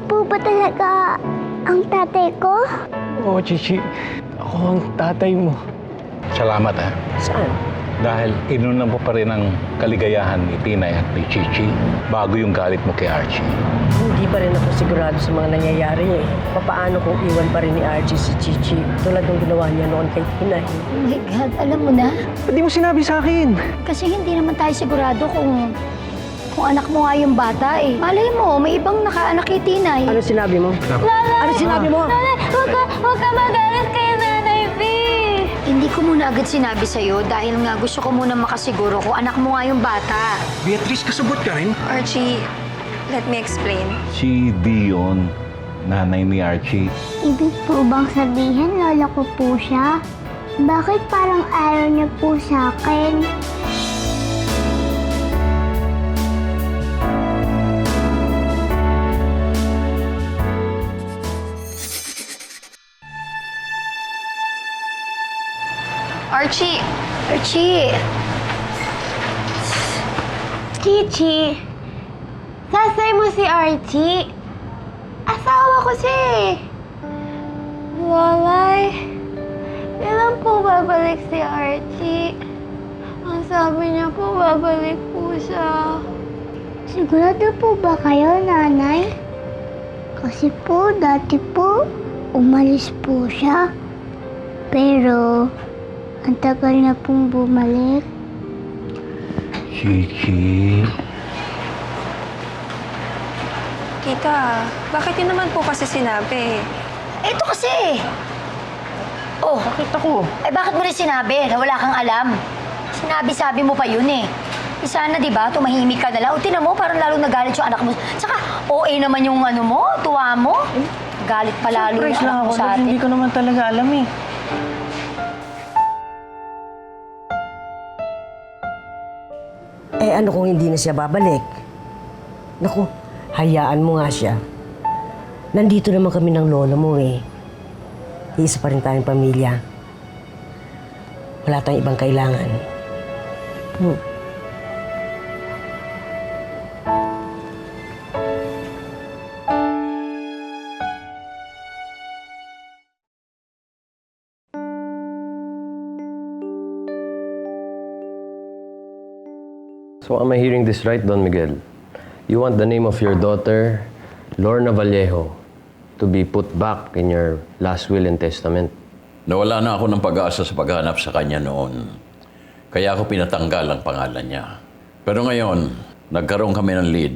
po ba talaga ang tatay ko? Oo, Chichi. Ako ang tatay mo. Salamat ha. Saan? Dahil inunan mo pa rin ang kaligayahan ni Tinay at ni Chichi bago yung galit mo kay Archie. Hindi pa rin ako sigurado sa mga nangyayari eh. Papaano kung iwan pa rin ni Archie si Chichi tulad ng ginawa niya noon kay Tinay? Oh my God, alam mo na? Ba't di mo sinabi sa akin? Kasi hindi naman tayo sigurado kung anak mo nga yung bata eh. Malay mo, may ibang nakaanak kay Tinay. Ano sinabi mo? Ano sinabi mo? Nanay, huwag ka magalit kay Nanay V. Hindi ko muna agad sinabi sa'yo dahil nga gusto ko muna makasiguro kung anak mo nga yung bata. Beatrice, kasabot ka rin? Archie, let me explain. Si Dion, nanay ni Archie. Ibig po bang sabihin, lola ko po siya? Bakit parang ayaw niya po sa akin? Archie! Archie! Chichi! Sasay mo si Archie? Asawa ko siya eh! Lalay, kailan po babalik si Archie? Ang sabi niya po, babalik po siya. Sigurado po ba kayo, nanay? Kasi po, dati po, umalis po siya. Pero, ang tagal na pong bumalik. Chichi. Tita, bakit yun naman po kasi sinabi? Ito kasi. Oh, Bakit ako? ay bakit mo rin sinabi na wala kang alam? Sinabi-sabi mo pa yun eh. Eh sana, di ba, tumahimik ka na lang. O tinan mo, parang lalo nagalit yung anak mo. Tsaka, OA naman yung ano mo, tuwa mo. Galit pa lalo yung Surprise lang anak ako mo sa dahil atin. hindi ko naman talaga alam eh. Eh ano kung hindi na siya babalik? Naku, hayaan mo nga siya. Nandito naman kami ng lola mo eh. Iisa pa rin tayong pamilya. Wala tayong ibang kailangan. So am I hearing this right, Don Miguel? You want the name of your daughter, Lorna Vallejo, to be put back in your last will and testament? Nawala na ako ng pag-asa sa paghanap sa kanya noon. Kaya ako pinatanggal ang pangalan niya. Pero ngayon, nagkaroon kami ng lead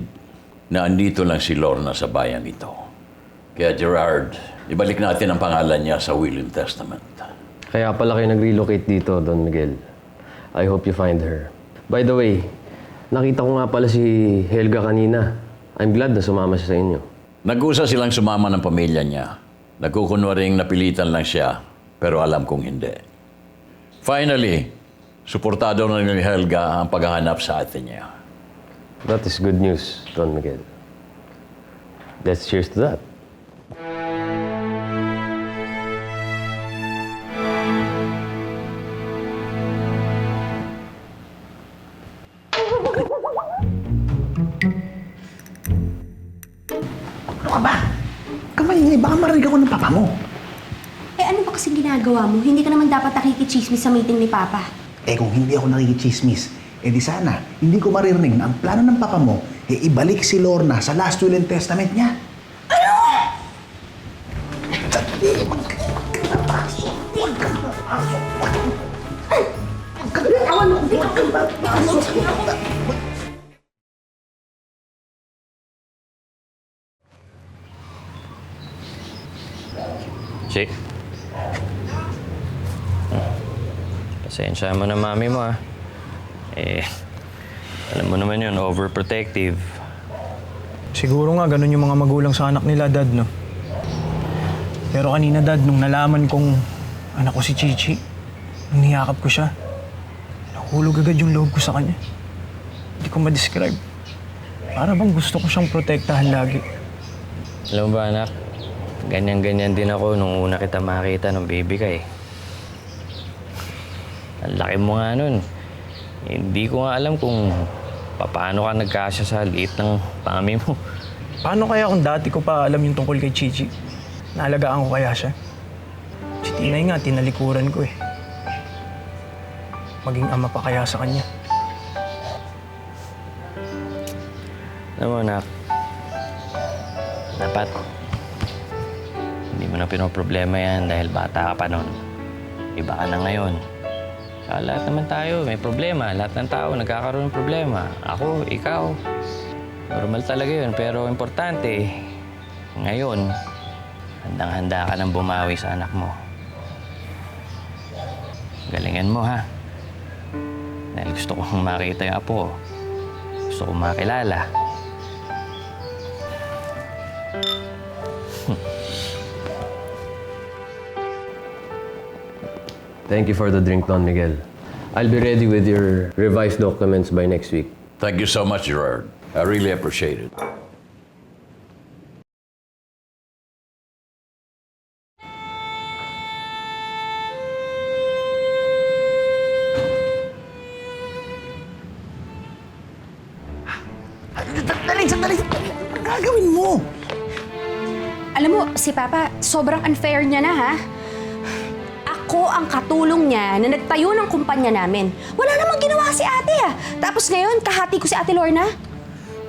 na andito lang si Lorna sa bayan ito. Kaya Gerard, ibalik natin ang pangalan niya sa will and testament. Kaya pala kayo nag-relocate dito, Don Miguel. I hope you find her. By the way, nakita ko nga pala si Helga kanina. I'm glad na sumama siya sa inyo. Nag-usa silang sumama ng pamilya niya. Nagkukunwaring napilitan lang siya, pero alam kong hindi. Finally, suportado na ni Helga ang paghahanap sa atin niya. That is good news, Don Miguel. Let's cheers to that. Ano ka ba? Kamay, baka marinig ako ng papa mo. Eh ano ba kasi ginagawa mo? Hindi ka naman dapat nakikichismis sa meeting ni Papa. Eh kung hindi ako nakikichismis, eh di sana, hindi ko maririnig na ang plano ng papa mo, eh ibalik si Lorna sa last will and testament niya. Ano? Huwag ka napasok. Huwag ka napasok. Huwag ka napasok. Chick. Pasensya mo na mami mo ah. Eh, alam mo naman yun, overprotective. Siguro nga ganun yung mga magulang sa anak nila, Dad, no? Pero kanina, Dad, nung nalaman kong anak ko si Chichi, nung niyakap ko siya, nahulog agad yung loob ko sa kanya. Hindi ko ma-describe. Para bang gusto ko siyang protektahan lagi. Alam mo ba anak, ganyan-ganyan din ako nung una kita makita ng baby ka eh. Ang laki mo nga nun. Hindi ko nga alam kung paano ka nagkasya sa liit ng mami mo. Paano kaya kung dati ko pa alam yung tungkol kay Chichi? Naalagaan ko kaya siya? Si Tinay nga, tinalikuran ko eh. Maging ama pa kaya sa kanya? Alam mo, anak, dapat hindi mo na pinoproblema yan dahil bata ka pa nun. Iba ka na ngayon. Sa lahat naman tayo, may problema. Lahat ng tao nagkakaroon ng problema. Ako, ikaw. Normal talaga yun, pero importante, ngayon, handang-handa ka nang bumawi sa anak mo. Galingan mo, ha? Dahil gusto kong makita yung apo. Gusto kong makilala. Thank you for the drink, Don Miguel. I'll be ready with your revised documents by next week. Thank you so much, Gerard. I really appreciate it. Sandali! Ang gagawin mo? Alam mo, si Papa, sobrang unfair niya na, ha? Ako ang katulong niya na nagtayo ng kumpanya namin. Wala namang ginawa si ate, ha? Tapos ngayon, kahati ko si Ate Lorna.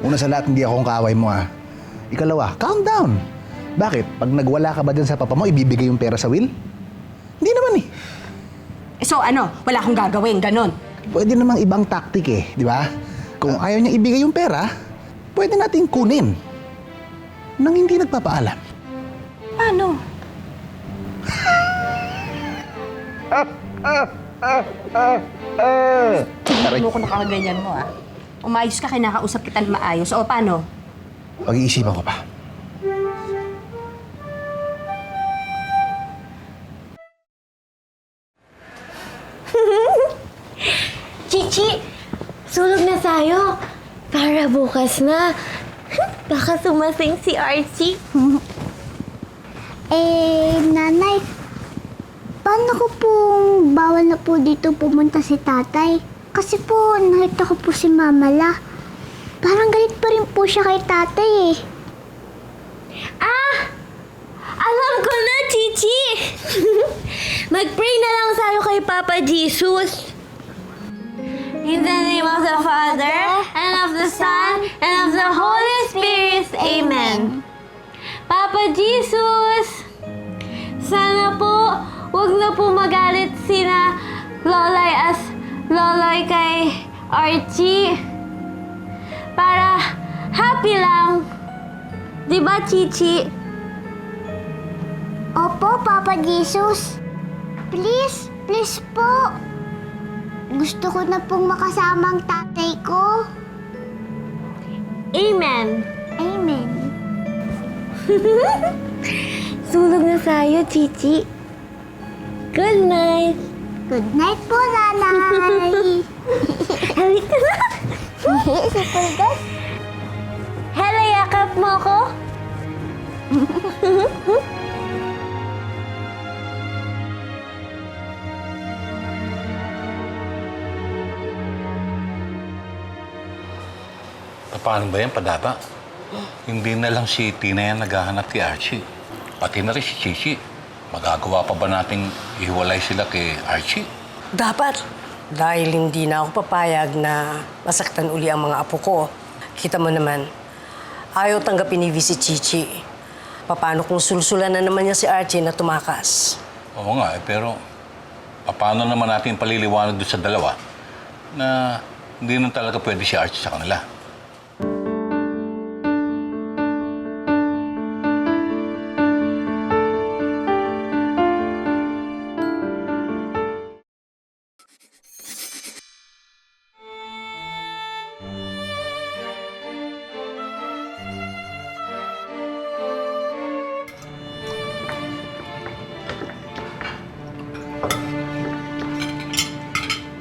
Una sa lahat, hindi ako ang kaaway mo, ha? Ikalawa, calm down. Bakit? Pag nagwala ka ba dyan sa papa mo, ibibigay yung pera sa will? Hindi naman eh. So ano, wala akong gagawin, ganon. Pwede namang ibang tactic eh, di ba? Kung ayaw niya ibigay yung pera, pwede nating kunin nang hindi nagpapaalam. Paano? Hindi mo ko nakaganyan mo, ha? Umayos ka, kinakausap kita na maayos. O, paano? Pag-iisipan ko pa. Chichi, sulog na tayo. Para bukas na. Baka sumasing si Archie. Nanay, paano ko pong bawal na po dito pumunta si tatay? Kasi po, nakita ko po si Mama La. Parang galit pa rin po siya kay tatay eh. Ah! Alam ko na, Chichi! Mag-pray na lang tayo kay Papa Jesus. In the name of the Father, and of the Son, and of the Holy Spirit. Amen. Papa Jesus, sana po, wag na po magalit sina Loloy kay Archie. Para happy lang. Di ba, Chichi? Opo, Papa Jesus. Please, please po. Gusto ko na pong makasama ang tatay ko. Amen. Amen. Sulog na tayo, Chichi. Good night. Good night po, Nanay. Halika na. Si Pulgas. Hello, yakap mo ako? Paano ba yan, Padapa? Hindi na lang si Tina yan naghahanap kay Archie. Pati na rin si Chichi. Magagawa pa ba nating ihiwalay sila kay Archie? Dapat. Dahil hindi na ako papayag na masaktan uli ang mga apo ko. Kita mo naman, ayaw tanggapin ni si Chichi. Paano kung sulsulan na naman niya si Archie na tumakas? Oo nga, pero paano naman natin paliliwanag doon sa dalawa na hindi na talaga pwede si Archie sa kanila?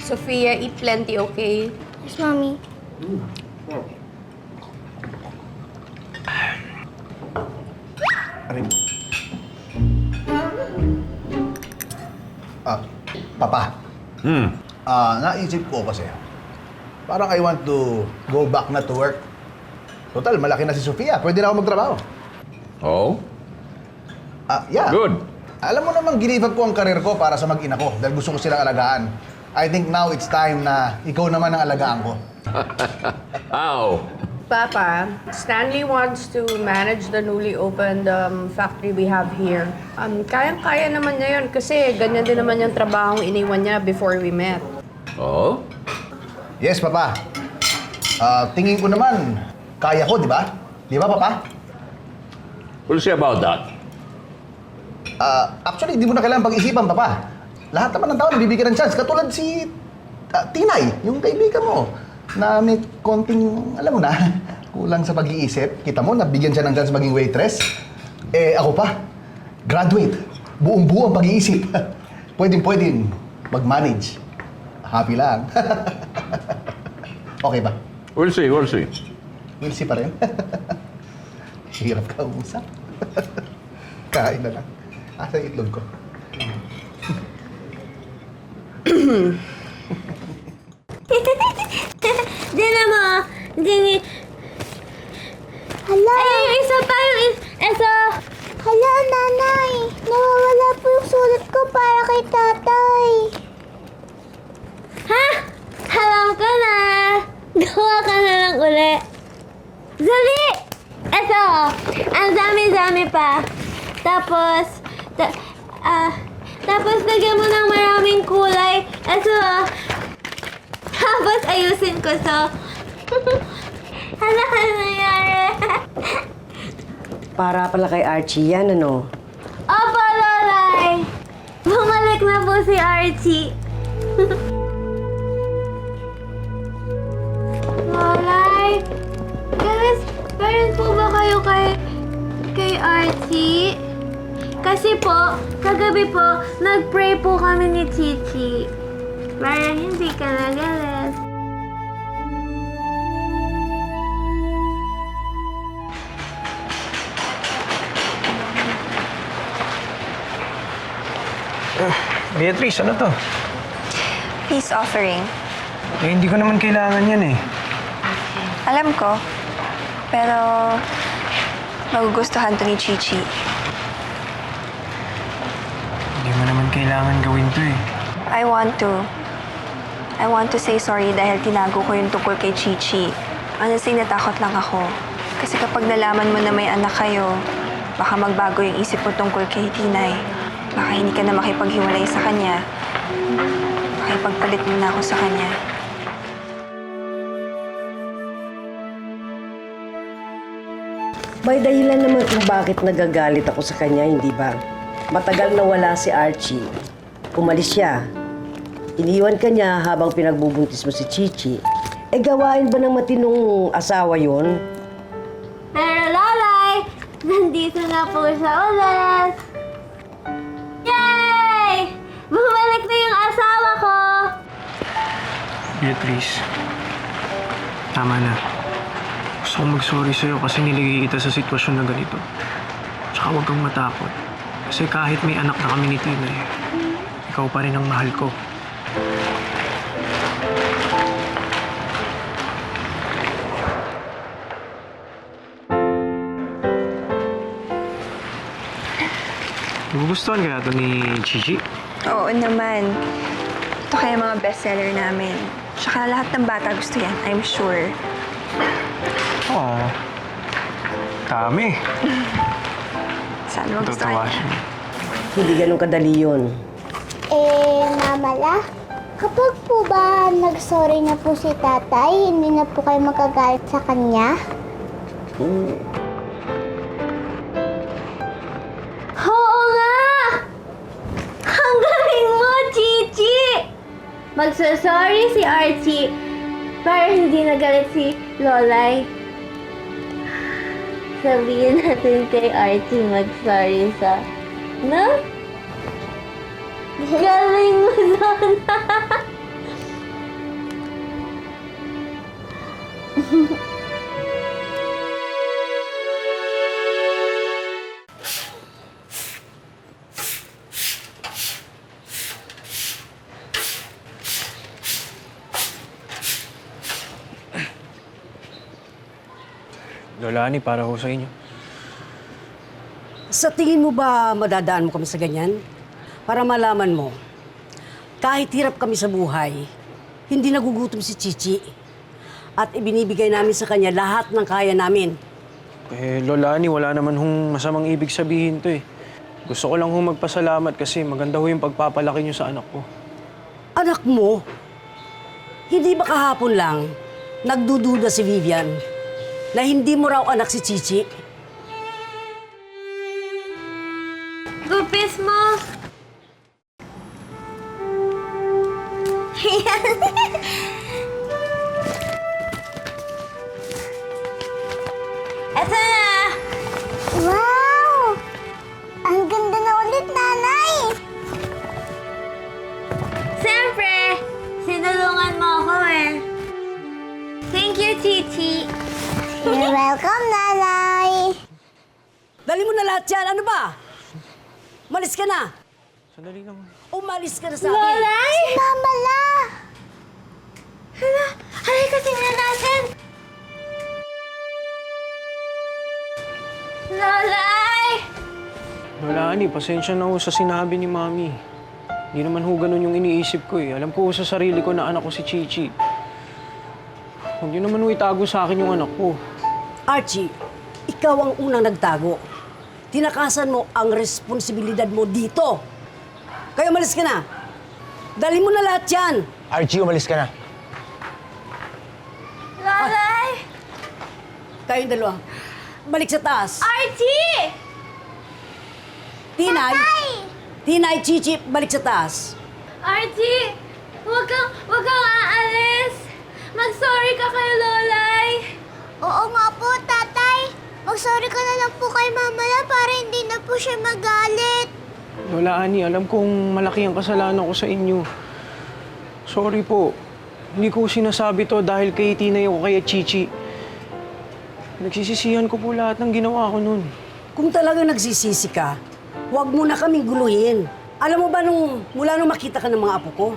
Sophia, eat plenty, okay? Yes, Mommy. Aray. Papa. Naisip ko kasi, parang I want to go back na to work. Total, malaki na si Sofia. Pwede na ako magtrabaho. Oh? Yeah. Good. Alam mo naman, give up ko ang karir ko para sa mag-ina ko dahil gusto ko silang alagaan. I think now it's time na ikaw naman ang alagaan ko. How? Papa, Stanley wants to manage the newly opened factory we have here. Kayang-kaya naman niya yun kasi ganyan din naman yung trabahong iniwan niya before we met. Oh? Yes, Papa. Tingin ko naman, kaya ko, di ba? Di ba, Papa? We'll see about that. Actually, di mo na kailangan pag-isipan, Papa. Lahat naman ng tao nabibigyan ng chance. Katulad si Tinay, yung kaibigan mo, na may konting, alam mo na, kulang sa pag-iisip. Kita mo, nabigyan siya ng chance maging waitress. Eh, ako pa, graduate. Buong-buo ang pag-iisip. Pwedeng mag-manage. Happy lang. Okay ba? We'll see, we'll see. We'll see pa rin. Hirap ka usap. Kain na lang. Asa yung itlog ko? Dina mo. Dini. Hala. Ay, yung isa pa. Isa. Hala, nanay. Nawawala po yung sulat ko para kay tatay. Ha? Alam ko na. Gawa ka na lang uli. Zali! Ito. Ang dami-dami pa. Tapos, tapos lagyan mo ng maraming kulay. Ito. Tapos ayusin ko so. Ano nangyari? Para pala kay Archie yan, ano? Opo, Lolay! Bumalik na po si Archie. Lolay! Parents po ba kayo kay Archie? Kasi po, kagabi po, nag-pray po kami ni Chichi. Para hindi ka nagalit. Beatrice, ano to? Peace offering. Eh, hindi ko naman kailangan yan eh. Alam ko, pero magugustuhan to ni Chichi. Hindi mo naman kailangan gawin to eh. I want to say sorry dahil tinago ko yung tungkol kay Chichi. Honestly, natakot lang ako. Kasi kapag nalaman mo na may anak kayo, baka magbago yung isip mo tungkol kay Tinay. Baka hindi ka na makipaghiwalay sa kanya. Makipagpalit mo na ako sa kanya. May dahilan naman kung bakit nagagalit ako sa kanya, hindi ba? Matagal na wala si Archie. Umalis siya. Iniwan ka niya habang pinagbubuntis mo si Chichi. Eh, gawain ba ng matinong asawa yon? Pero Lolay, nandito na po siya ulit. Yay! Bumalik na yung asawa ko! Beatrice, tama na. Gusto kong mag-sorry sa'yo kasi nilagay kita sa sitwasyon na ganito. Tsaka huwag kang matakot. Kasi kahit may anak na kami ni Tinay, ikaw pa rin ang mahal ko. Nagugustuhan kaya ito ni Chichi? Oo naman. Ito kaya mga bestseller namin. Tsaka lahat ng bata gusto yan, I'm sure. Oo. Dami. Sana magustuhan Tatawa niya. siya. Hindi ganun kadali yun. Mama La, kapag po ba nag-sorry na po si tatay, hindi na po kayo magagalit sa kanya? Oo nga! Ang galing mo, Chichi! Magsasorry si Archie para hindi nagalit si Lolay. Sabihin natin kay Archie mag-sorry sa... No? Galing mo nun! Lola Ani, para ho sa inyo. Sa tingin mo ba madadaan mo kami sa ganyan? Para malaman mo, kahit hirap kami sa buhay, hindi nagugutom si Chichi. At ibinibigay namin sa kanya lahat ng kaya namin. Eh, Lola Ani, wala naman hong masamang ibig sabihin to eh. Gusto ko lang hong magpasalamat kasi maganda ho yung pagpapalaki niyo sa anak ko. Anak mo? Hindi ba kahapon lang nagdududa si Vivian na hindi mo raw anak si Chichi? Gupis mo! Eto na! Wow! Ang ganda na ulit, Nanay! Siyempre, sinulungan mo ako eh. Thank you, Chichi. You're welcome, Nanay! Dali mo na lahat yan. Ano ba? Umalis ka na. Sandali lang. Umalis ka na sa akin. Lolay! Si Mama La! Hala, halika tingnan natin. Lolay! Lola Ani, pasensya na ho sa sinabi ni Mami. Hindi naman ho ganun yung iniisip ko eh. Alam ko ho sa sarili ko na anak ko si Chichi. Huwag niyo naman ho itago sa akin yung anak ko. Archie, ikaw ang unang nagtago. Tinakasan mo ang responsibilidad mo dito. Kaya umalis ka na. Dali mo na lahat yan. Archie, umalis ka na. Lolay! Kayong dalawa, balik sa taas. Archie! Tinay! Tinay, Chichi, balik sa taas. Archie! Huwag kang aalis! Mag-sorry ka kay Lolay! Oo nga po, Tatay. Mag-sorry ka na lang po kay Mama La para hindi na po siya magalit. Lola Ani, alam kong malaki ang kasalanan ko sa inyo. Sorry po. Hindi ko sinasabi to dahil kay Tinay o kay Chichi. Nagsisisihan ko po lahat ng ginawa ko nun. Kung talagang nagsisisi ka, huwag mo na kaming guluhin. Alam mo ba mula nung makita ka ng mga apo ko,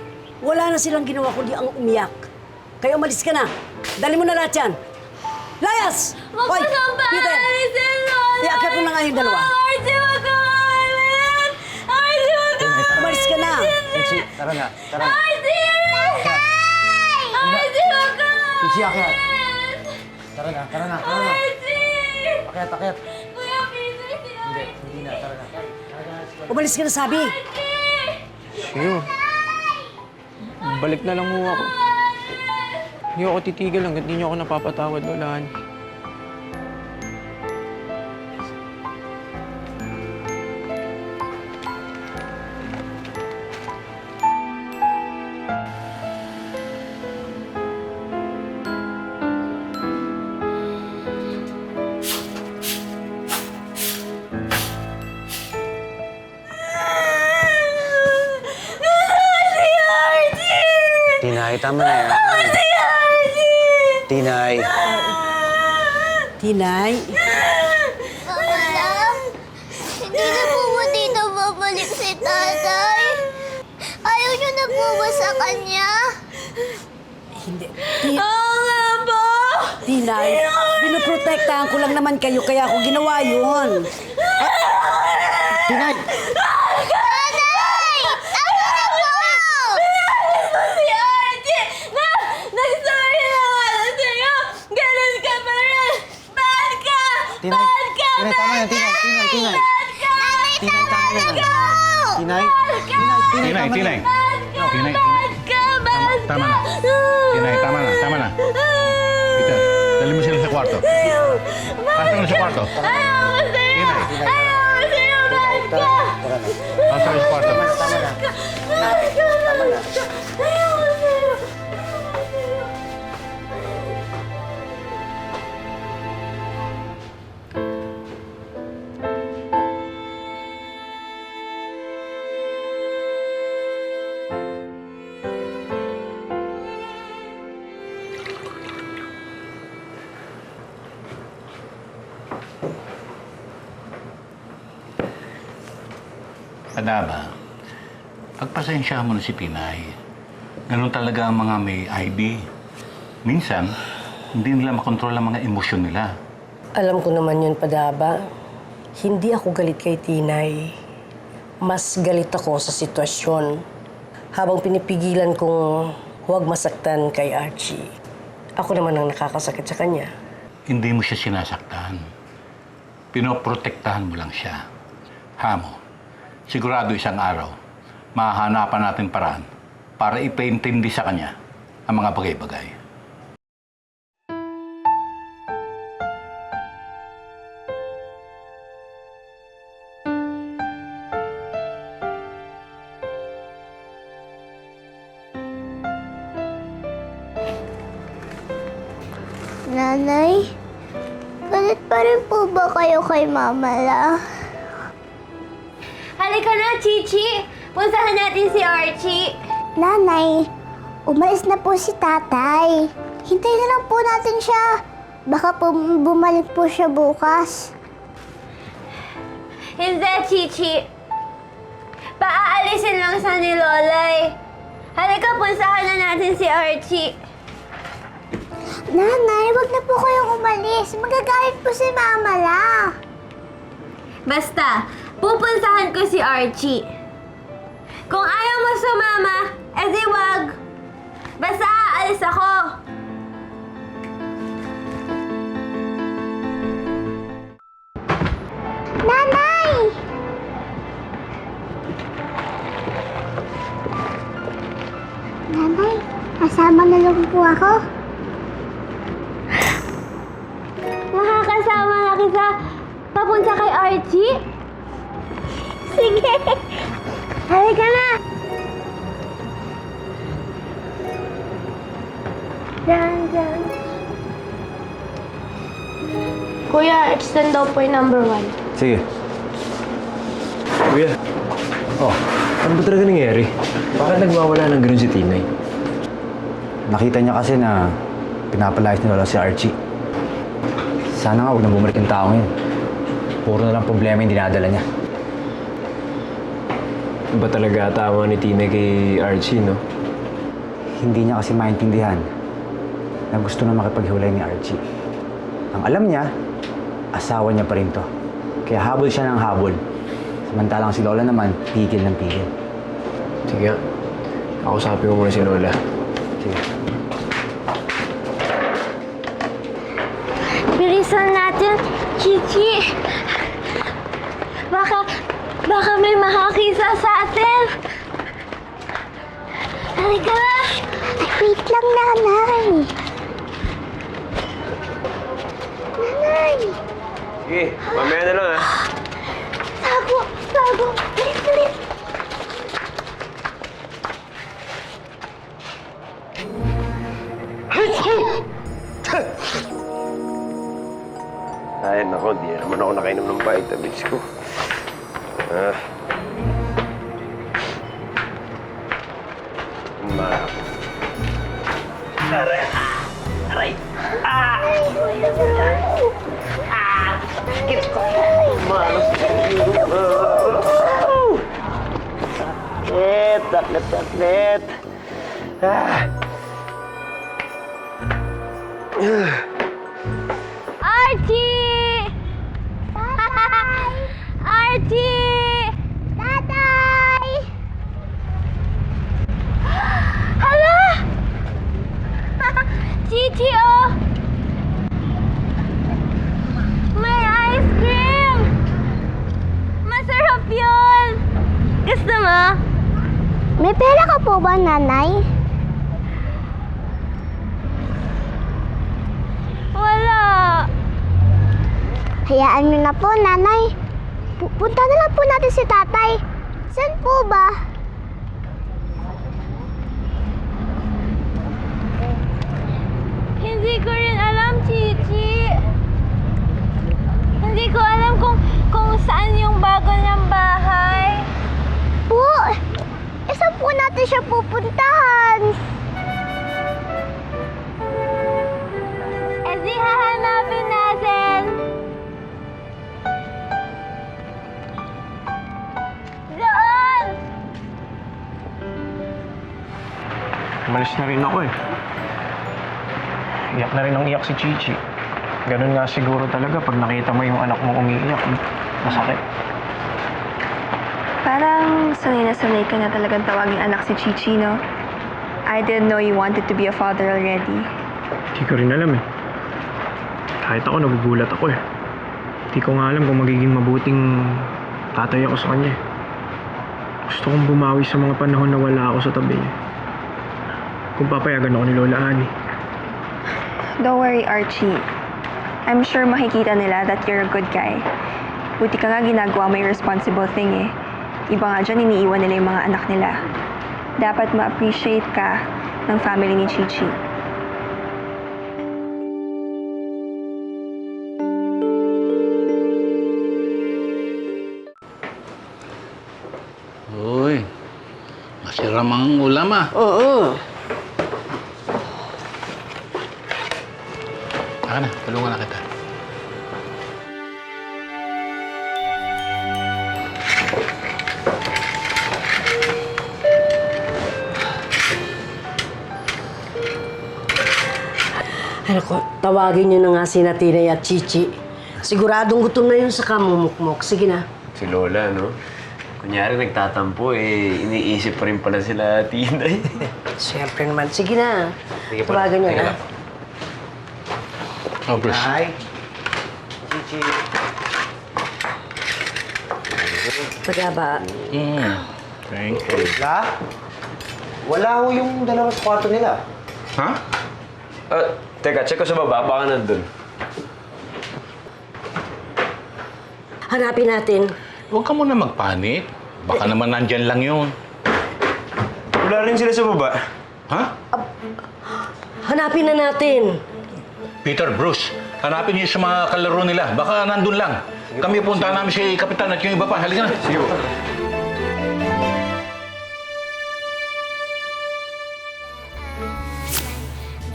wala na silang ginawa kundi ang umiyak. Kaya umalis ka na. Dali mo na lahat yan. Layas! Huwag ka nang paalisin, Lolay! Iakit mo na nga yung dalawa. Archie, huwag kang aalis! Archie, huwag kang aalis! Umalis ka na. Chichi, tara na. Tara na. Archie! Archie, huwag kang aalis! Chichi, akyat. Tara na, tara na, tara na. Archie! Akyat, akyat. Kuya Peter, si Archie! Hindi na, tara na. Umalis ka na, sabi. Sure. Balik na lang ho ako. Hindi ako titigil hanggat hindi niyo ako napapatawad, Lola Ani. Tinay, tama na yan. Tinay. Tinay, Mama La, hindi na po ba dito babalik si Tatay? Ayaw niyo na po ba sa kanya? hindi. Oo nga po! Tinay, pinoprotektahan ko lang naman kayo kaya ako ginawa yun. Tinay! Tatay! Tama na po! Si Archie! Nag-sorry na nga lang sa'yo! Ganun ka pa rin! Bad ka! Tinay! Bad ka! Tinay, tama yan, Tinay! Tinay, Tinay! Bad ka! Tinay, tama yan! Tinay! Tinay, Tinay. Tinay. Bad ka! Bad ka! Tama na. Tinay, tama na, tama na. Peter, dali mo sila sa kwarto. Pasok na sa kwarto. Ayaw ko sa'yo! Tinay. Ayaw ko sa'yo! Bad ka! Pasok na sa kwarto. Bad ka! Bad ka! Ayaw ko sa'yo! Adaba, pagpasensyahan mo na si Tinay. Ganun talaga ang mga may IB. Minsan, hindi nila makontrol ang mga emosyon nila. Alam ko naman yun, Padaba. Hindi ako galit kay Tinay. Mas galit ako sa sitwasyon. Habang pinipigilan kong huwag masaktan kay Archie, ako naman ang nakakasakit sa kanya. Hindi mo siya sinasaktan. Pinoprotektahan mo lang siya. Hamo, sigurado isang araw, mahahanapan natin paraan para ipaintindi sa kanya ang mga bagay-bagay. Nanay, galit pa rin po ba kayo kay Mama La? Halika na, Chichi! Puntahan natin si Archie! Nanay, umalis na po si tatay. Hintayin na lang po natin siya. Baka po bumalik po siya bukas. Hindi, Chichi. Paaalisin lang sa ni Lolay. Halika, puntahan na natin si Archie. Nanay, wag na po kayong umalis. Magagalit po si Mama La. Basta, pupuntahan ko si Archie. Kung ayaw mo sumama, edi wag. Basta aalis ako. Nanay! Nanay, kasama na lang po ako. Makakasama na kita papunta kay Archie? Sige. Halika na! Diyan. Kuya, extend daw po yung number 1. Sige. Kuya. Oh, ano ba talaga nangyari? Bakit nagwawala ng ganun si Tinay? Nakita niya kasi na pinapalayas ni Lola si Archie. Sana nga huwag na bumalik yung taong yun. Puro na lang problema yung dinadala niya. Ba talaga tama ni Tinay kay Archie, no? Hindi niya kasi maintindihan na gusto na makipaghiwalay ni Archie. Ang alam niya, asawa niya pa rin to. Kaya habol siya ng habol. Samantalang si Lola naman, pigil ng pigil. Sige nga. Kausapin ko muna si Lola. Sige. Bilisan natin, Chichi. Baka may makakisa sa atin. Halika na. Wait lang, Nanay. Nanay! Sige, mamaya na lang, ha? Tago! Bilis! Ay, nako, di naman ako nakainom ng vitamins ko. Sakit. Archie! Archie! Tatay! Hala! Chichi, oh! May ice cream! Masarap yun! Gusto mo? May pera ka po ba, Nanay? Wala. Hayaan niyo na po, Nanay. Punta na lang po natin si Tatay. Saan po ba? Hindi ko rin alam, Chichi. Hindi ko alam kung saan yung bago niyang bahay. Po, saan po natin siya pupuntahan? Eh di hahanapin natin. Doon! Umalis na rin ako, eh. Iyak na rin ang iyak si Chichi. Ganun nga siguro talaga pag nakita mo yung anak mo umiiyak. Masakit. Parang sanay ka na talagang tawagin anak si Chichi, no? I didn't know you wanted to be a father already. Hindi ko rin alam eh. Kahit ako, nagugulat ako eh. Hindi ko nga alam kung magiging mabuting tatay ako sa kanya eh. Gusto kong bumawi sa mga panahon na wala ako sa tabi niya. Kung papayagan ako ni Lola Annie. Don't worry, Archie. I'm sure makikita nila that you're a good guy. Buti ka nga ginagawa mo yung responsible thing eh. Iba nga dyan, iniiwan nila yung mga anak nila. Dapat ma-appreciate ka ng family ni Chichi. Uy, masiram ang ulam ah. Oo. Taka na, tulungan na kita. Anak ko, tawagin niyo na nga si Tinay at Chichi. Siguradong gutom na yun sa kamumukmok. Sige na. Si Lola, no? Kunyari nagtatampo, iniisip pa rin pala sila Tinay. Siyempre naman. Sige na. Sige po. Tawagan niyo Teka na. lang. Oh, Bruce. Hi. Chichi. Pagaba. Thank you. La? Wala ho yung dalawa sa kwarto nila. Ha? Teka, check ko sa baba. Baka nandun. Hanapin natin. Huwag ka muna magpanik. Baka naman nandyan lang yun. Wala rin sila sa baba. Ha? Hanapin na natin. Peter, Bruce, hanapin niyo sa mga kalaro nila. Baka nandun lang. Kami punta namin si Kapitan at yung iba pa. Halika na. Sige po.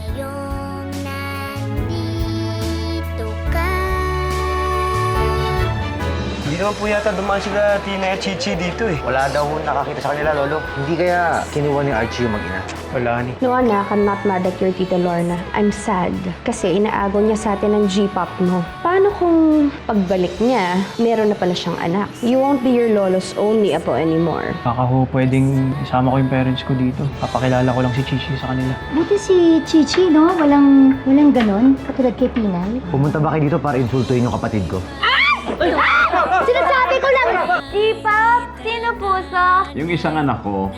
Ngayong nandito ka. Hindi naman po yata dumaan sila Tinay at Chichi dito eh. Wala daw nakakita sa kanila, Lolo. Hindi kaya kinuha ni Archie yung mag-ina. Wala ni. No anak, I'm not mad at your tita Lorna. I'm sad kasi inaagaw niya sa atin ng G-pop mo. Paano kung pagbalik niya, meron na pala siyang anak? You won't be your lolo's only apo anymore. Baka ho, pwedeng isama ko yung parents ko dito. Papakilala ko lang si Chichi sa kanila. Buti si Chichi, no? Walang ganon, katulad kay Pinay. Pumunta ba kayo dito para insultuin yung kapatid ko? Sinasabi ko lang! G-pop, sino puso? Yung isang anak ko,